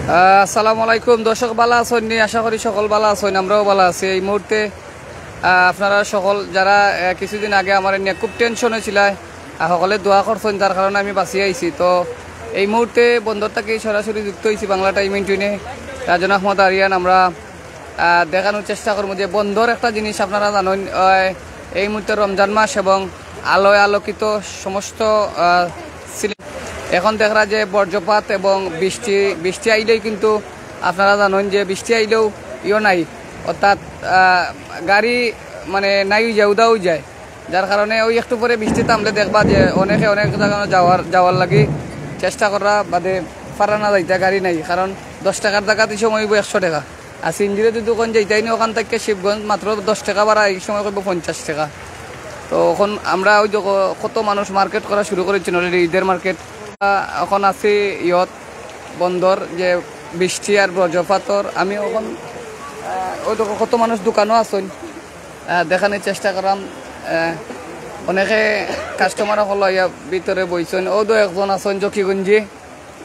আসসালামু আলাইকুম দর্শক, ভালো আছেন নি? আশা করি সকল ভালো আছেন, আমরাও ভালো আছি। এই মুহূর্তে আপনারা সকল যারা কিছুদিন আগে আমার নিয়ে খুব টেনশনে ছিল, সকলে দোয়া করছেন, যার কারণে আমি বাঁচি আইছি। তো এই মুহূর্তে বন্দর থেকে সরাসরি যুক্ত হয়েছি বাংলা টাইমিং টুইনে রাজন আহমদ আরিয়ান। আমরা দেখানোর চেষ্টা করবো যে বন্দর একটা জিনিস আপনারা জানেন, এই মুহূর্তে রমজান মাস এবং আলোয় আলোকিত সমস্ত এখন দেখা যে বজ্রপাত এবং বৃষ্টি আইলেই কিন্তু আপনারা জানেন যে বৃষ্টি আইলেও নাই, অর্থাৎ গাড়ি মানে নাই যাওদাও যায়, যার কারণে ওই একটু পরে বৃষ্টি থামলে দেখবা যে অনেক জায়গা যাওয়ার লাগে চেষ্টা করা বাদে পারা না যাইতে গাড়ি নাই, কারণ 10 টাকার জায়গাতে সময় 100 টাকা। আর সিঞ্জিরে যদি ওখান যাইতাই নি, ওখান থেকে শিবগঞ্জ মাত্র 10 টাকা ভাড়া, এই সময় করবো 50 টাকা। তো এখন আমরা ওই কত মানুষ মার্কেট করা শুরু করেছি অলরেডি, ঈদের মার্কেট। এখন আছি বন্দর যে বৃষ্টি আর বজ্রপাতর, আমি এখন ওই কত মানুষ দোকানও আছেন, দেখানোর চেষ্টা করাম। অনেকে কাস্টমার হল ইয়া ভিতরে বইছেন, ও দু একজন আছেন জকিগঞ্জি,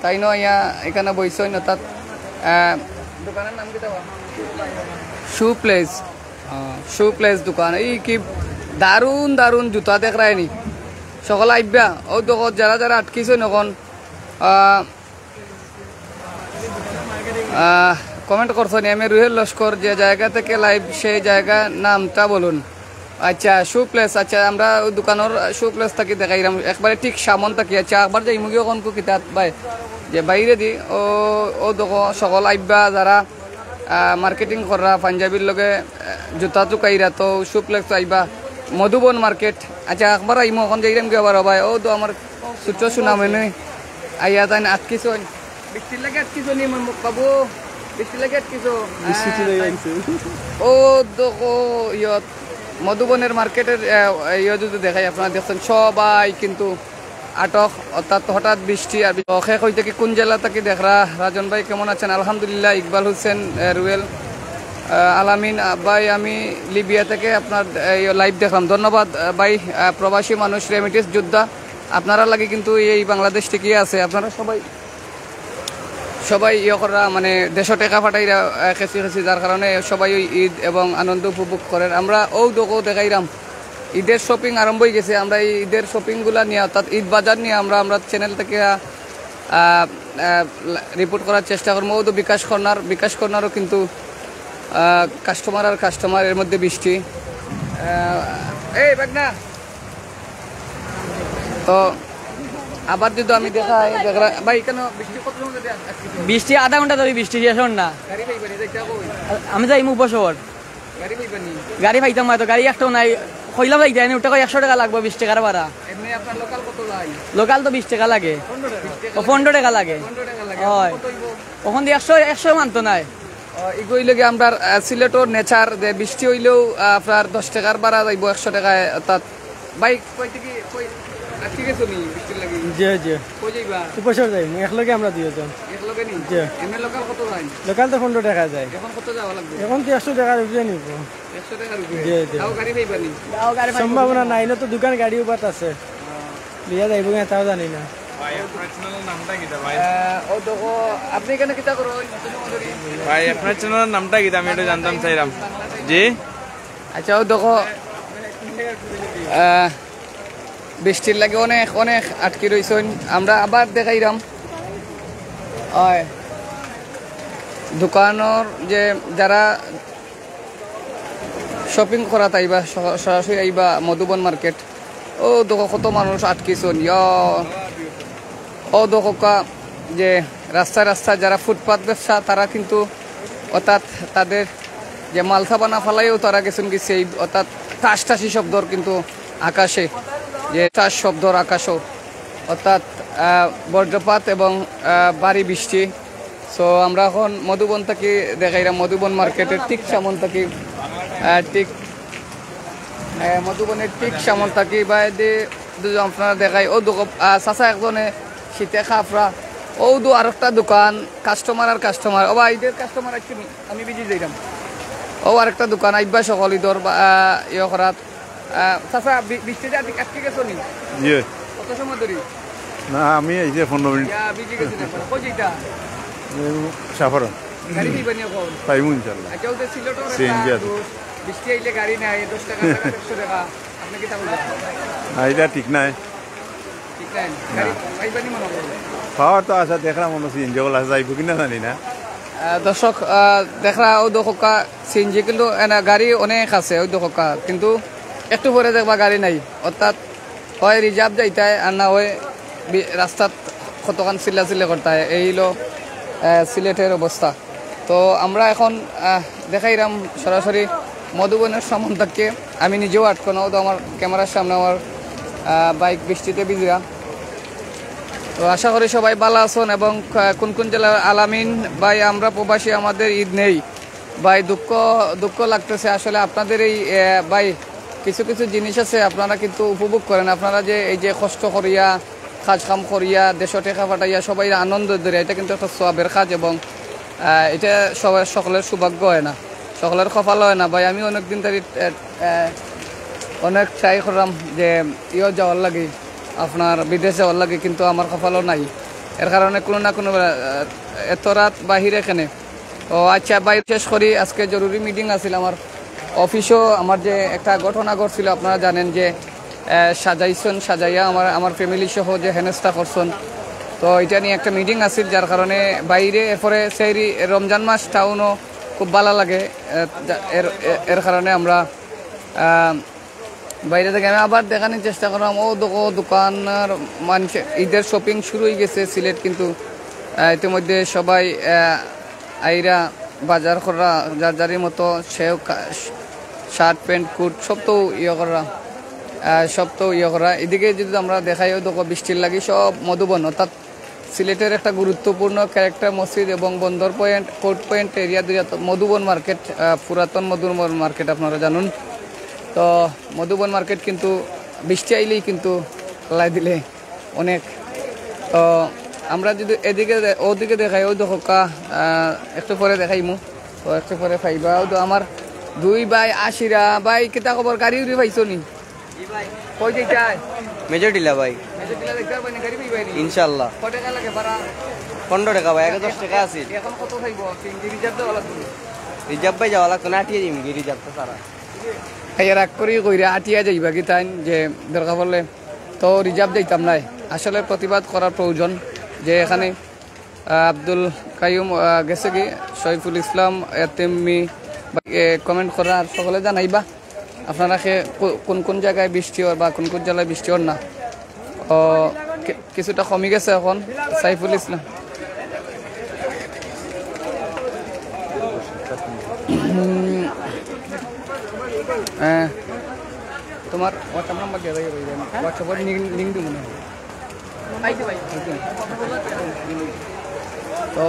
তাই ন ইয়া এখানে বইছেন। অর্থাৎ দোকানের নাম কি দেওয়া শু প্লেস দোকান। এই কি দারুণ জুতা দেখ রায়নি সকল আইবা। ও দোকান যারা আটকিছেন এখন কমেন্ট করছেন, আমি রুহেল লস্কর যে জায়গা থেকে লাইভ সেই জায়গা নামটা বলুন। আচ্ছা, শু প্লেস। আচ্ছা, আমরা দোকানের শু প্লেস থাকি দেখাইলাম একবারে ঠিক সামন থাকি। আচ্ছা, একবার যাই মুগি ওখান কিতাব ভাই যে বাইরে দি ও দোকান সকল আইবা যারা মার্কেটিং করা পাঞ্জাবির লগে জুতা চুকাইরা, তো শু প্লেস আইবা মধুবন মার্কেট। আচ্ছা, একবার আইমো ওখান যাইলাম কি আবার ভাই, ও তো আমার ছোট সুনামেন আইয়া তাই আটকিছ বৃষ্টির লাগে আটকিছ নি মুখ পাবো, বৃষ্টির লাগে আটকিছ ও দেখো ইয়ত মধুবনের মার্কেটের ইয়ে যদি দেখাই আপনারা দেখছেন সবাই কিন্তু আটক, অর্থাৎ হঠাৎ বৃষ্টি আর শেষ হইতে কি কোন জেলা থেকে দেখরা। রাজন ভাই কেমন আছেন? আলহামদুলিল্লাহ। ইকবাল হোসেন রুয়েল আলামিন ভাই, আমি লিবিয়া থেকে আপনার লাইভ দেখলাম, ধন্যবাদ ভাই। প্রবাসী মানুষ, রেমিটেন্স যোদ্ধা আপনারা লাগে কিন্তু এই বাংলাদেশ থেকে আছে, আপনারা সবাই ইয়ে করা মানে দেশ টেকা ফাটাইরা খেসি, যার কারণে সবাই ওই ঈদ এবং আনন্দ উপভোগ করেন। আমরা দেখাইলাম ঈদের শপিং আরম্ভ হয়ে গেছে। আমরা এই ঈদের শপিংগুলা নিয়ে অর্থাৎ ঈদ বাজার নিয়ে আমরা চ্যানেল থেকে রিপোর্ট করার চেষ্টা করবো। ও তো বিকাশ কর্নারও কিন্তু কাস্টমার এর মধ্যে বৃষ্টি এই বাগনা। তো আবার যদি আমি দেখাই ভাই কেন বৃষ্টি আধা ঘন্টা ধরে বৃষ্টি শেষ না, আমি যাই মুখ বছর গাড়ি পাইতাম না, তো গাড়ি একটাও নাই। কইলাম যাইতে ওটা 100 টাকা লাগবে, 20 টাকার ভাড়া। লোকাল তো 20 টাকা লাগে, 15 টাকা লাগে। হয় ওখান দিয়ে 100 মানতো নাই। এগুলো আমরা সিলেটর নেচার যে বৃষ্টি হইলেও আপনার 10 টাকার ভাড়া যাইব 100 টাকায়। অর্থাৎ বাইক লোকাল তো 15 টাকা যায়, এখন তো 100 টাকার উপরে নিব। সম্ভাবনা নাই না, তো দোকান গাড়ি উপাত আছে, লিয়া যাইব তাও জানি না। আপনি এখানে কিতা করো ভাই? আপনার চ্যানেলের নামটা কি আমি এটা জানতাম চাইলাম। জি আচ্ছা, ও দেখো বৃষ্টির লাগে অনেক আটকি রয়েছেন। আমরা আবার দেখাইলাম দোকানের যে যারা শপিং করা তাইবা সরাসরি আইবা মধুবন মার্কেট। ও দেখো কত মানুষ আটকিছেন। ও দেখো যে রাস্তায় যারা ফুটপাত ব্যবসা তারা কিন্তু অর্থাৎ তাদের যে মালসা বানা ফালাইও তারা গেছেন কি সেই অর্থাৎ টাসটাসি শব্দর কিন্তু আকাশে যে টাস শব্দর আকাশও, অর্থাৎ বজ্রপাত এবং ভারী বৃষ্টি। সো আমরা এখন মধুবন থেকে দেখাইলাম মধুবন মার্কেটের ঠিক সামন থাকি, মধুবনের ঠিক সামন থাকি বা আপনারা দেখাই। ও চাচা একজনে শীতে খাফরা, ও আর একটা দোকান কাস্টমার ও ঈদের কাস্টমার আসছি, আমি বিজি যাইলাম। ও আরেকটা দোকান আইবা সকল ঈদর ইয়ে করাত। চাচা বৃষ্টিতে আটকে গেছো নি? কত সময় ধরি? না, আমি এই যে 15 মিনিট বিজি গেছি না, কই যেটা সাফারন গাড়ি পাইবানি এখন পাইমু ইনশাল্লাহ আচ্ছা ওদের সিলেটর CNG আছে। বৃষ্টি আইলে গাড়ি নাই 10 টাকা 100 টাকা আপনি কি তা বলবেন এটা ঠিক নাই ঠিক নাই গাড়ি পাইবানি মনে হয় খাওয়ার তো আশা দেখলাম মনে হচ্ছে ইনজগল আসা যাইব কিনা জানি না দর্শক দেখা ওই দোকা সিএনজি কিন্তু গাড়ি অনেক আছে ওই দোকা কিন্তু একটু পরে দেখবা গাড়ি নাই অর্থাৎ হয় রিজার্ভ যাইতে আর না হয় রাস্তাত কতক্ষণ চিল্লা করতে হয় এই হলো সিলেটের অবস্থা। তো আমরা এখন দেখাইলাম সরাসরি মধুবনের সম্বন্ধকে আমি নিজেও আটকানো তো আমার ক্যামেরার সামনে আমার বাইক বৃষ্টিতে ভিজা। তো আশা করি সবাই ভালো আছেন এবং কোন কোন জেলার আলামিন ভাই আমরা প্রবাসী আমাদের ঈদ নেই ভাই দুঃখ লাগতেছে আসলে আপনাদের এই ভাই কিছু কিছু জিনিস আছে আপনারা কিন্তু উপভোগ করেন আপনারা যে এই যে কষ্ট করিয়া কাজ কাম করিয়া দেশ টেকা ফাটাইয়া সবাই আনন্দ ধরে এটা কিন্তু একটা সওয়াবের কাজ এবং এটা সবাই সকলের সৌভাগ্য হয় না সকলের কপাল হয় না ভাই আমি অনেকদিন ধরে অনেক ট্রাই করলাম যে যাওয়ার লাগে আপনার বিদেশ যাওয়ার লাগে কিন্তু আমার কপালও নাই এর কারণে কোনো না কোনো এত রাত বাহিরে এখানে ও আচ্ছা ভাই শেষ করি আজকে জরুরি মিটিং আছিল আমার অফিসও আমার যে একটা ঘটনা ঘটছিল আপনারা জানেন যে সাজাইয়া আমার ফ্যামিলি সহ যে হেনস্থা করছেন তো এটা নিয়ে একটা মিটিং আছিল যার কারণে বাইরে এরপরে সেই রমজান মাস টাউনও খুব ভালো লাগে এর কারণে আমরা বাইরে থেকে আমি আবার দেখানোর চেষ্টা করলাম ও দোকানের মানুষ ঈদের শপিং শুরু হয়ে গেছে সিলেট কিন্তু ইতিমধ্যে সবাই আইরা বাজার করা যার যারির মতো সেও শার্ট প্যান্ট কোট সব তো করা এদিকে যদি আমরা দেখাই দেখো বৃষ্টির লাগি সব মধুবন অর্থাৎ সিলেটের একটা গুরুত্বপূর্ণ ক্যারেক্টার মসজিদ এবং বন্দর point court point area Madhuban market পুরাতন মধুবন মার্কেট আপনারা জানুন তো মধুবন মার্কেট কিন্তু বৃষ্টি আইলেই কিন্তু লাই দিলে অনেক তো আমরা যদি এদিকে ওদিকে দেখাই ওই দেখো একটু পরে দেখাইমু তো একটু পরে পাইবা তো আমার দুই ভাই আশিরা ভাই কেটা খবর গাড়ি উড়ি পাইছো নি কই যাইতাই মেজর ডিলা ভাই মেজর ডিলা দেখতে পাইনি গাড়ি পাইবানি ইনশাআল্লাহ কত টাকা লাগে ভাড়া 15 টাকা ভাই 10 টাকা আছে এখন কত খাইব সিএনজি রিজার্ভ দেওয়া লাগবে রিজার্ভ ভাই যাওয়া লাগতো না আটিয়ে দিম রিজার্ভ তো সারা খাইয়া রাগ করি কইরা আটিয়া যাইবা কি তাই যে দরকার পড়লে তো রিজার্ভ যাইতাম নাই আসলে প্রতিবাদ করার প্রয়োজন যে এখানে আব্দুল কাইয়ুম গেছে কি শরীফুল ইসলাম এতেমি কমেন্ট করা আর সকলে জানাইবা আপনারা কোন কোন জায়গায় বৃষ্টি হয় বা কোন কোন জেলায় বৃষ্টি হন না ও কিছুটা কমে গেছে এখন সাইফুল ইসলাম তোমার হোয়াটসঅ্যাপ নাম্বার দিয়ে দেবে হোয়াটসঅ্যাপের লিঙ্ক দিব না তো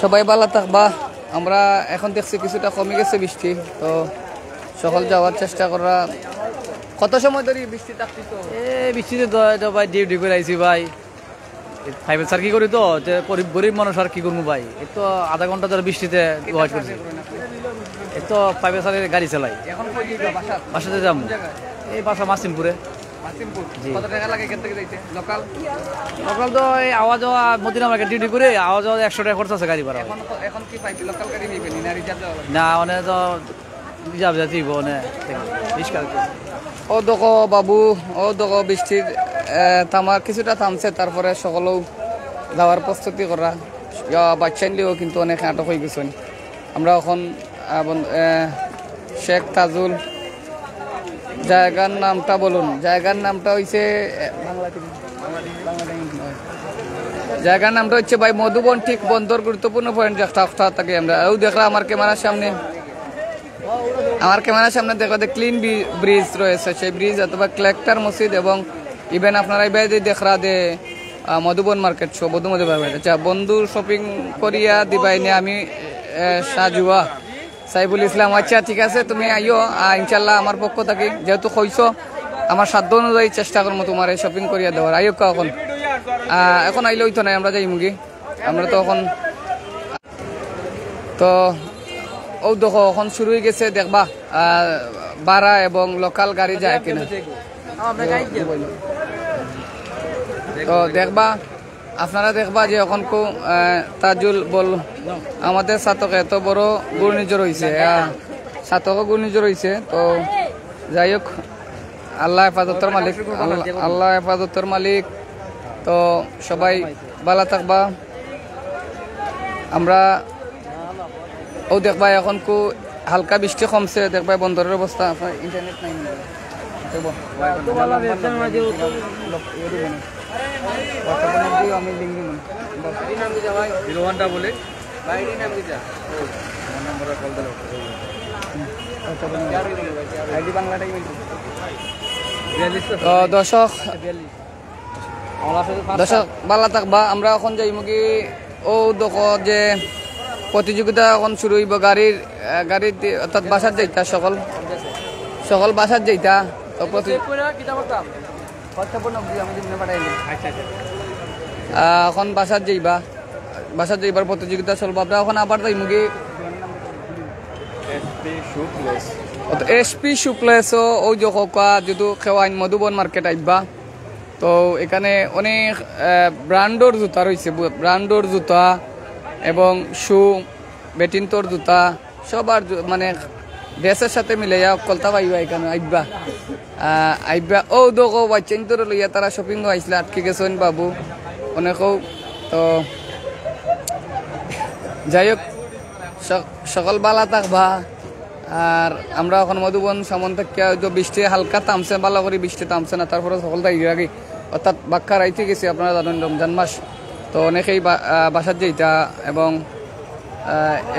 সবাই ভালো থাকবা আমরা এখন দেখছি কিছুটা কমে গেছে বৃষ্টি তো সকল যাওয়ার চেষ্টা করা কত সময় ধরে বৃষ্টি থাকতিস বৃষ্টিতে তো ভাই ডিউটি করে আইছি ভাই ফাইভের স্যার কি করি তো যে গরিব মানুষ আর কি করবো ভাই এই তো আধা ঘন্টা ধরে বৃষ্টিতে ওয়াইট করছি এই তো ফাইভের স্যারের গাড়ি চালাই এখন বাসাতে যাবো এই বাসা মাসিমপুরে কত টাকা লাগে এখান থেকে যাইতে লোকাল সকাল তো এই আওয়াজ মদিনা মার্কেট ডিউটি করে আওয়াজ 100 টাকা খরচ আছে গাড়ি ভাড়া এখন কি পাইছি লোকাল গাড়ি নিবেন না রিজার্ভ দেওয়া লাগবে না মানে তো রিজার্ভ যাচ্ছিব মানে রিস্কাল ও দেখো বাবু ও দেখো বৃষ্টির থামার কিছুটা থামছে তারপরে সকলেও যাওয়ার প্রস্তুতি করা বাচ্চা নিলেও কিন্তু অনেক আটক হয়ে গেছেন আমরা এখন শেখ তাজুল জায়গার নামটা বলুন জায়গার নামটা হইছে জায়গার নামটা হচ্ছে ভাই মধুবন ঠিক বন্দর গুরুত্বপূর্ণ পয়েন্ট একটা থাকে আমরা দেখলাম আমার ক্যামেরার সামনে দেখো যে ক্লিন ব্রিজ রয়েছে সেই ব্রিজ অথবা ক্লেক্টার মসজিদ এবং ইভেন আপনারা এবার দেখরা দে মধুবন মার্কেট শো মধুমতি মার্কেট আচ্ছা বন্ধু শপিং করিয়া দিবাইনি আমি সাজুয়া সাইফুল ইসলাম আচ্ছা ঠিক আছে তুমি আইও ইনশাল্লাহ আমার পক্ষ থাকি যেহেতু কইছো আমার সাধ্য অনুযায়ী চেষ্টা করবো তোমার এই শপিং করিয়া দেওয়ার আইও এখন আইলে হইতো নাই আমরা যাই মুগি আমরা তো এখন তো ও দেখো এখন শুরু হয়ে গেছে দেখবা ভাড়া এবং লোকাল গাড়ি যায় কিনা তো দেখবা আপনারা দেখবা যে এখন তাজুল বল আমাদের ছাতকে এত বড় ঘূর্ণিঝড় হয়েছে ছাতকে ঘূর্ণিঝড় হয়েছে। তো যাই হোক, আল্লাহ হেফাজতের মালিক, আল্লাহ হেফাজতের মালিক। তো সবাই ভালো থাকবা। আমরা দেখবা এখন হালকা বৃষ্টি কমছে, দেখবা বন্দরের অবস্থা। ইন্টারনেট নাই দর্শক ভালো থাকবা। আমরা এখন যাইমুখী দেখো যে প্রতিযোগিতা এখন শুরু হইব গাড়ির অর্থাৎ বাসার যাইতা সকল বাসার যাইতা। তো এখন বাসার যাইবার প্রতিযোগিতা চলবো। আমরা এখন আবার যাইমুখী এসপি শুক্লেস ওই যে যেহেতু খেওয়াইন মধুবন মার্কেট আইবা। তো এখানে অনেক ব্র্যান্ডর জুতা রয়েছে, ব্র্যান্ডর জুতা এবং শু বেটিনটোর জুতা সবার মানে ড্রেসের সাথে মিলাইয়া কলতা পাইবা। এখানে আইবা দেখো বাচ্চাইন্তর লইয়া তারা শপিং আইসলে আটকে গেছেন বাবু অনেকেও। তো যাই হোক, সকল বালা থাকবা। আর আমরা এখন মধুবন সামন থেকে বৃষ্টি হালকা থামছে, ভালো করে বৃষ্টি থামছে না, তারপরে সকল তাই আগে অর্থাৎ বাক্কা রাইতে গেছি। আপনারা জানেন রমজান মাস, তো অনেকেই বাসার যেটা। এবং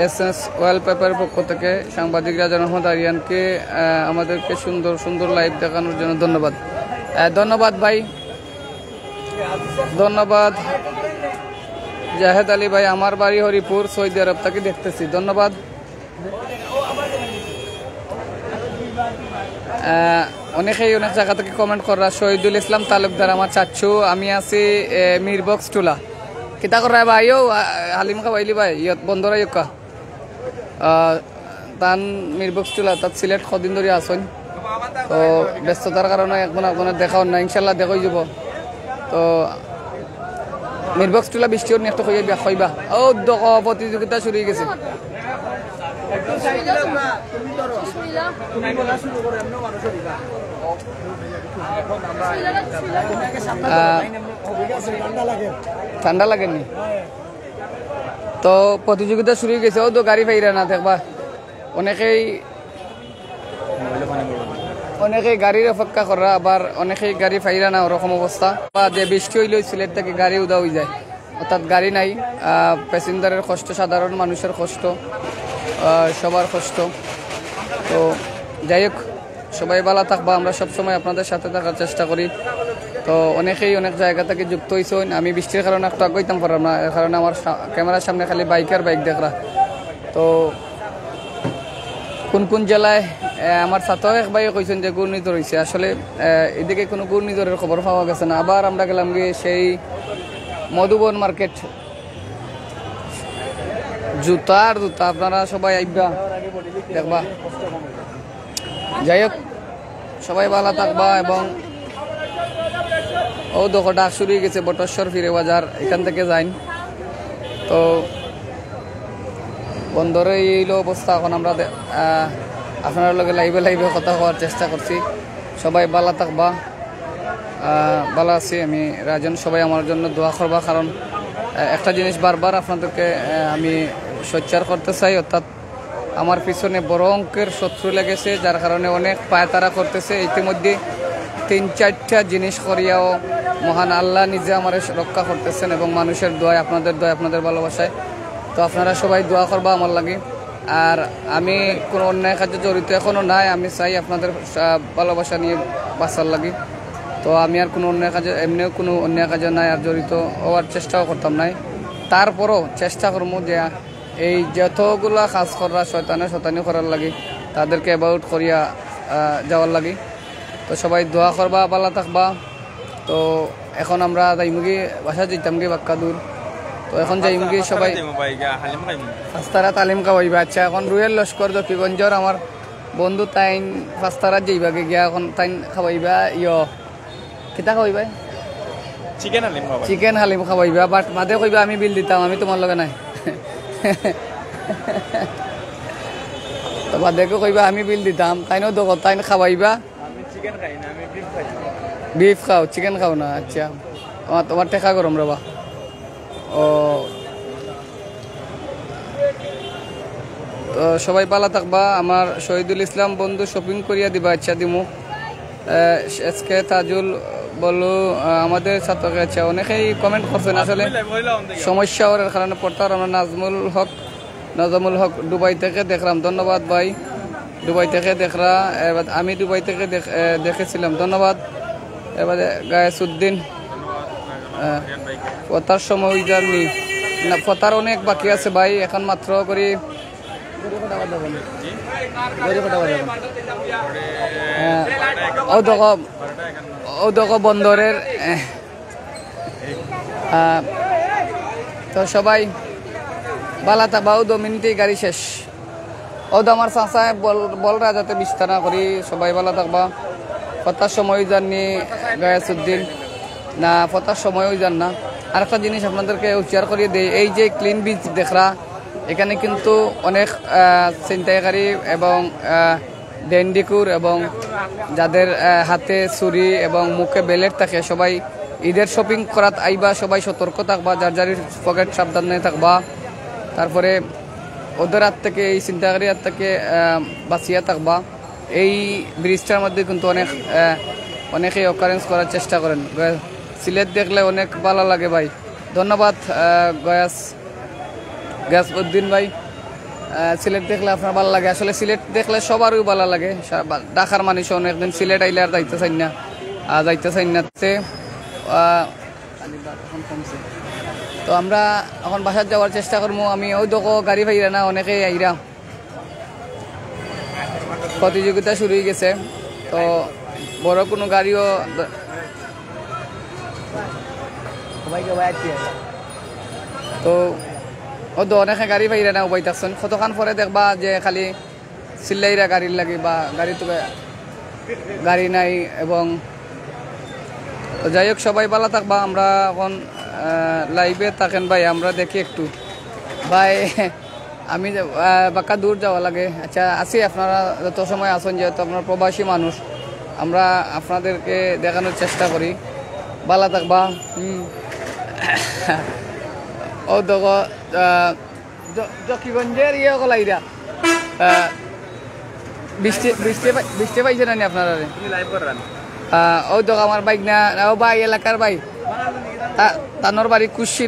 এসএস ওয়ালপেপারের পক্ষ থেকে সাংবাদিক রাজা রহমত আরিয়ানকে আমাদেরকে সুন্দর সুন্দর লাইভ দেখানোর জন্য ধন্যবাদ। ধন্যবাদ ভাই, ধন্যবাদ জাহেদ আলী ভাই। আমার বাড়ি হরিপুর, সৌদি আরব থেকে দেখতেছি, ধন্যবাদ। অনেকেই অনেক জায়গা থেকে কমেন্ট করা। শহীদুল ইসলাম তালুকদার আমার চাচ্ছু, আমি আছি মিরবক্স টুলা। কিতা করা ভাইও হালিম খাবাইলি ভাই ইয়ত বন্ধরা ইয়কা তান মিরবক্স টুলা তাত সিলেট কদিন ধরে আসন। তো ব্যস্ততার কারণে এখন আপনার দেখাও না, ইনশাল্লাহ দেখাই যাব। তো মিরবক্স টুলা বৃষ্টিও নিয়ে একটা কইবা প্রতিযোগিতা শুরু হয়ে গেছে। ঠান্ডা লাগেনি তো প্রতিযোগিতা শুরু হয়ে গেছে। তো গাড়ি ফাইরা না দেখবা, অনেকেই গাড়ির অপেক্ষা করা, আবার অনেকেই গাড়ি ফাইরা না, ওরকম অবস্থা। বা যে বৃষ্টি হইলেও সিলেট থেকে গাড়ি উদা হয়ে যায়, অর্থাৎ গাড়ি নাই। প্যাসেঞ্জারের কষ্ট, সাধারণ মানুষের কষ্ট, সবার কষ্ট। তো যাই হোক, সবাই ভালো থাকবা। আমরা সবসময় আপনাদের সাথে থাকার চেষ্টা করি। তো অনেকেই অনেক জায়গা থেকে যুক্ত হয়েছেন। আমি বৃষ্টির কারণে একটু আগাইতাম পারলাম না, এর কারণে আমার ক্যামেরার সামনে খালি বাইক দেখরা। তো কোন কোন জেলায় আমার সাথেও এক ভাই কইছেন যে ঘূর্ণিঝড় হয়েছে। আসলে এদিকে কোনো ঘূর্ণিঝড়ের খবর পাওয়া গেছে না। আবার আমরা গেলাম গিয়ে সেই মধুবন মার্কেট, জুতা আপনারা সবাই আইবা দেখবা। যাই হোক, সবাই ভালো থাকবা। এবং দেখো ডাক শুরু হয়ে গেছে, বটেশ্বর ফিরে বাজার, এখান থেকে যাইন। তো বন্দরে এই অবস্থা। এখন আমরা আপনার লগে লাইভে কথা হওয়ার চেষ্টা করছি। সবাই ভালো থাকবা। ভালো আছি আমি, রাজন। সবাই আমার জন্য দোয়া করবা, কারণ একটা জিনিস বারবার আপনাদেরকে আমি সোচ্চার করতে চাই, অর্থাৎ আমার পিছনে বড় অঙ্কের শত্রু লেগেছে, যার কারণে অনেক পায়তারা করতেছে। ইতিমধ্যে 3-4টা জিনিস করিয়াও মহান আল্লাহ নিজে আমার রক্ষা করতেছেন, এবং মানুষের দোয়ায়, আপনাদের দোয়ায়, আপনাদের ভালোবাসায়। তো আপনারা সবাই দোয়া করবা আমার লাগে। আর আমি কোনো অন্যায় কাজে জড়িত এখনও নাই। আমি চাই আপনাদের ভালোবাসা নিয়ে বাঁচার লাগে। তো আমি আর কোনো অন্যায় কাজে, এমনিও কোনো অন্যায় কাজে নাই আর জড়িত হওয়ার চেষ্টাও করতাম নাই। তারপরও চেষ্টা করবো যে এই যতগুলা কাজ করা শয়তানি করার লাগে, তাদেরকে অ্যাবাউট করিয়া যাওয়ার লাগে। তো সবাই দোয়া করবা, ভালো থাকবা। তো এখন আমরা যাইমুগি বাসা যেতাম গিয়ে বাক্কা দূর। তো এখন যাইমুগি সবাই ফাস্তারা তালিম খাওয়াইবা। আচ্ছা, এখন রুয়েল লস্কর দক্ষিণগঞ্জর আমার বন্ধু তাইন ফাস্তারা যাইবাগে গিয়া এখন তাইন খাওয়াইবা। কিতা খাওয়াইবা? চিকেন হালিম খাওয়া চিকেন হালিম খাওয়াইবা, বাট মাঝে কইবা আমি বিল দিতাম, আমি তোমার লগে নাই। তো বাদেকে কইবা আমি বিল দিতাম, তাইনও দোক তাইন খাওয়াইবা। আমি চিকেন খাই না, আমি বিফ খাই। বিফ খাও, চিকেন খাও না? আচ্ছা, তোমার টেকা গরম রবা। ও তো সবাই ভালো থাকবা। আমার শহীদুল ইসলাম বন্ধু শপিং করিয়া দিবা। আচ্ছা দিমু। এসকে তাজুল বলো আমাদের ছাত্রকে। আচ্ছা, অনেকেই কমেন্ট করছেন, আসলে সমস্যা ওর কারণে পড়তার। আমরা নাজমুল হক দুবাই থেকে দেখলাম, ধন্যবাদ ভাই। দুবাই থেকে দেখরা, এবার আমি দুবাই থেকে দেখেছিলাম, ধন্যবাদ। এবারে গায়েসউদ্দিন, পতার সময় জানি না, পতার অনেক বাকি আছে ভাই, এখন মাত্র করি ও দেখো বন্দরের। তো সবাই বালা থাকবা। 2 মিনিটেই গাড়ি শেষ। আমার চাষায় বলরা যাতে বিস্তার করি। সবাই ভালো থাকবা। পতার সময় জাননি গায়াসউদ্দিন, না পতার সময়ও যান না। আরেকটা জিনিস আপনাদেরকে উচ্চার করিয়ে দেই, এই যে ক্লিন বিচ দেখরা, এখানে কিন্তু অনেক ছিনতাইকারী এবং ডেন্ডিকুর এবং যাদের হাতে ছুরি এবং মুখে বেলেট থাকে, সবাই ঈদের শপিং করাত আইবা। সবাই সতর্ক থাকবা, যার যার পকেট সাবধানে থাকবা। তারপরে ওদের হাত থেকে, এই ছিনতাইকারীর হাত থেকে বাঁচিয়া থাকবা। এই ব্রিজটার মধ্যে কিন্তু অনেকেই অকারেন্স করার চেষ্টা করেন। সিলেট দেখলে অনেক ভালো লাগে ভাই। ধন্যবাদ গায়াসউদ্দিন ভাই। সিলেট দেখলে আপনার ভালো লাগে। আসলে সিলেট দেখলে সবারই ভালো লাগে। ঢাকার মানুষ অনেকদিন সিলেট আইলে আর যাইতে চাই না, তো আমরা এখন বাসার যাওয়ার চেষ্টা করবো। আমি ওই দেখো গাড়ি ভাইরা না, অনেকেই আইরা, প্রতিযোগিতা শুরু হয়ে গেছে। তো বড় কোনো গাড়িও তো অনেকে গাড়ি পাইরা না উবাই থাকছেন। কতক্ষণ পরে দেখবা যে খালি চিল্লাইরা গাড়ির লাগে বা গাড়ি নাই। এবং যাই হোক, সবাই ভালো থাকবা। আমরা এখন লাইভে থাকেন ভাই, আমরা দেখি একটু ভাই। আমি বাক্কা দূর যাওয়া লাগে। আচ্ছা, আছি, আপনারা যত সময় আসেন, যেহেতু আপনারা প্রবাসী মানুষ, আমরা আপনাদেরকে দেখানোর চেষ্টা করি। ভালো থাকবা। ও দেখো জকিগঞ্জের কলাইরা বৃষ্টি পাইছে না আপনারা? ও দেখো আমার বাইক না, ও ভাই এলাকার ভাই, তানোর বাড়ি কুশি,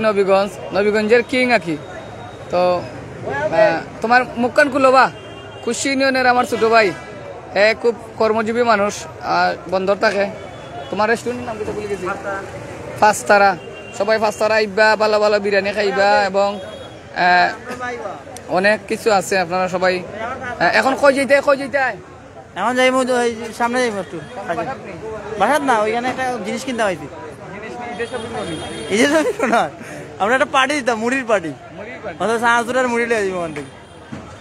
নবীগঞ্জের কিং আকি। তো তোমার মুখখান খুলো বা। কুশি ইউনিয়নের আমার ছোট ভাই, খুব কর্মজীবী মানুষ, বন্দর থাকে। তোমার রেস্টুরেন্টের নাম তো বলে গেছি, ফাস্তারা। সবাই ফাস্তারা আইবা, ভালো ভালো বিরিয়ানি খাইবা এবং অনেক কিছু আছে। আপনারা সবাই এখন কই যেতে এখন যাইব, সামনে যাইব একটু বাসাত না, ওইখানে একটা জিনিস কিনতে হয়েছি। আমরা একটা পার্টি দিতাম, মুড়ির পার্টি, সাহায্যের মুড়ি লিয়ে দিব ওখান থেকে।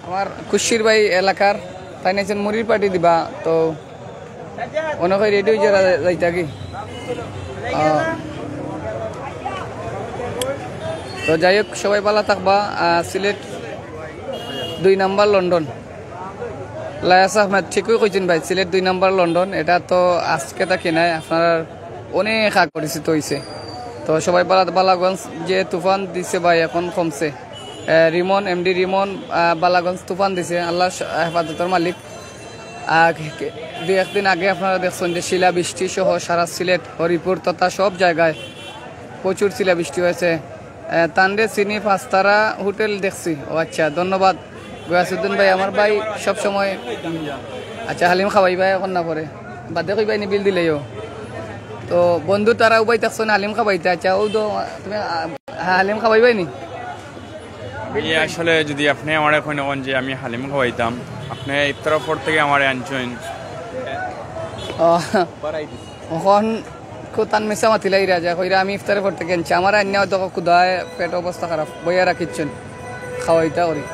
আমার খুশির ভাই এলাকার, তাই নিয়েছেন মুড়ির পার্টি দিবা। তো অনেক রেডি হয়ে যাইতা কি। তো যাই হোক, সবাই ভালো থাকবা। সিলেট 2 নম্বর লন্ডন। লায়াস আহমেদ ঠিকই কইছেন ভাই, সিলেট 2 নম্বর লন্ডন। এটা তো আজকে থাকি নাই, আপনার অনেক আগ পরিচিত হয়েছে। তো সবাই বালাগঞ্জ যে তুফান দিছে ভাই, এখন কমছে। রিমন, এমডি রিমন বালাগঞ্জ তুফান দিছে, আল্লাহ হেফাজতের মালিক। 2-1 দিন আগে আপনারা দেখছেন যে শিলা বৃষ্টি সহ সারা সিলেট, হরিপুর তথা সব জায়গায় প্রচুর শিলা বৃষ্টি হয়েছে। তান্ডে চিনি ফাস্তারা হোটেল দেখছি। ও আচ্ছা, ধন্যবাদ গয়াসউদ্দিন ভাই, আমার ভাই সব সময়। আচ্ছা, হালিম খাওয়াই ভাই এখন না পরে বাদে কই ভাই নি বিল দিলেও। তো বন্ধু তারা উবাই থাকছো না হালিম খাওয়াইতে। আচ্ছা, ও তো তুমি হালিম খাওয়াইবাই নি? আসলে যদি আপনি আমার এখন যে আমি হালিম খাওয়াইতাম, আপনি ইফতারের পর থেকে আমার আনছেন এখন কোতান মিশা মাতিলাই রাজা কইরা আমি ইফতারের পর থেকে আনছি। আমার আন্যা হয়তো ক্ষুদায় পেট অবস্থা খারাপ, বইয়া রাখিচ্ছেন খাওয়াইতা করি।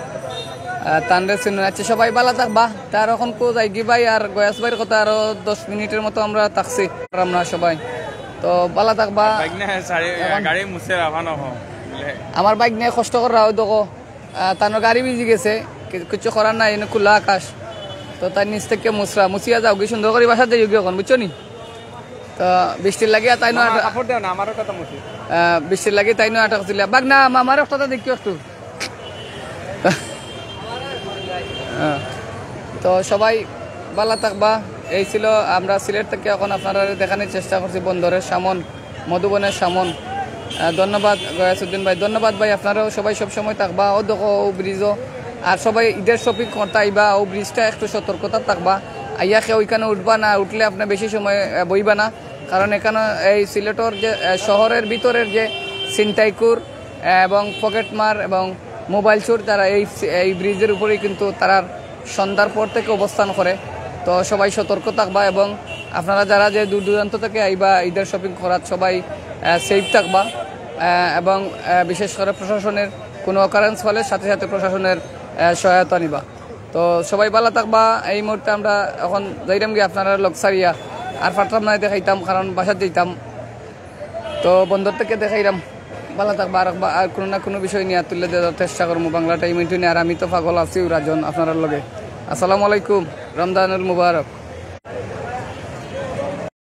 তানরে চিনুন। আচ্ছা, সবাই ভালো থাকবা। তার এখন কো যাই কি ভাই, আর গয়াস ভাইয়ের কথা আরো 10 মিনিটের মতো আমরা থাকছি আমরা সবাই। তো বালা থাকবা বাইক না গাড়ি মুছে রাখানো হোক আমার বাইক নিয়ে কষ্ট করে রাও দেখো তার গাড়ি ভিজি গেছে কিছু করার নাই এনে খোলা আকাশ তো তার নিচ থেকে মুছিয়া যাও কি সুন্দর করে বাসা যাই এখন বুঝছো নি তো বৃষ্টির লাগিয়া তাই না কাপড় দেও না আমারও কথা মুছি বৃষ্টির লাগে তাই না আটক ছিল বাগ না আমার একটা দেখি একটু তো সবাই ভালো থাকবা এই ছিল আমরা সিলেট থেকে এখন আপনারা দেখানোর চেষ্টা করছি বন্দরের সামন মধুবনের সামন ধন্যবাদ গয়াসুদ্দিন ভাই ধন্যবাদ ভাই আপনারাও সবাই সবসময় থাকবা ও দেখো ও ব্রিজও আর সবাই ঈদের শপিং করতে আইবা ও ব্রিজটা একটু সতর্কতা থাকবা আইয়া খেয়ে ওইখানে উঠবা না উঠলে আপনি বেশি সময় বইবা না কারণ এখানে এই সিলেটর যে শহরের ভিতরের যে ছিনতাইকুর এবং পকেটমার এবং মোবাইল চোর তারা এই ব্রিজের উপরেই কিন্তু তারা সন্ধ্যার পর থেকে অবস্থান করে তো সবাই সতর্ক থাকবা এবং আপনারা যারা যে দূর দূরান্ত থেকে আইবা ঈদের শপিং করার সবাই সেফ থাকবা এবং বিশেষ করে প্রশাসনের কোনো অকারেন্স হলে সাথে সাথে প্রশাসনের সহায়তা নিবা তো সবাই ভালো থাকবা এই মুহূর্তে আমরা এখন যাইতাম গিয়ে আপনারা লোকসারিয়া আর পারতাম না দেখাইতাম কারণ বাসার যেতাম তো বন্দর থেকে দেখাইলাম ভালো থাকবা আর কোনো না কোনো বিষয় নিয়ে তুলে দেওয়ার চেষ্টা করবো বাংলা টাইম নিয়ে আর আমি তো পাগল আছি রাজন আপনার লগে আসসালামু আলাইকুম রমজানুল মুবারক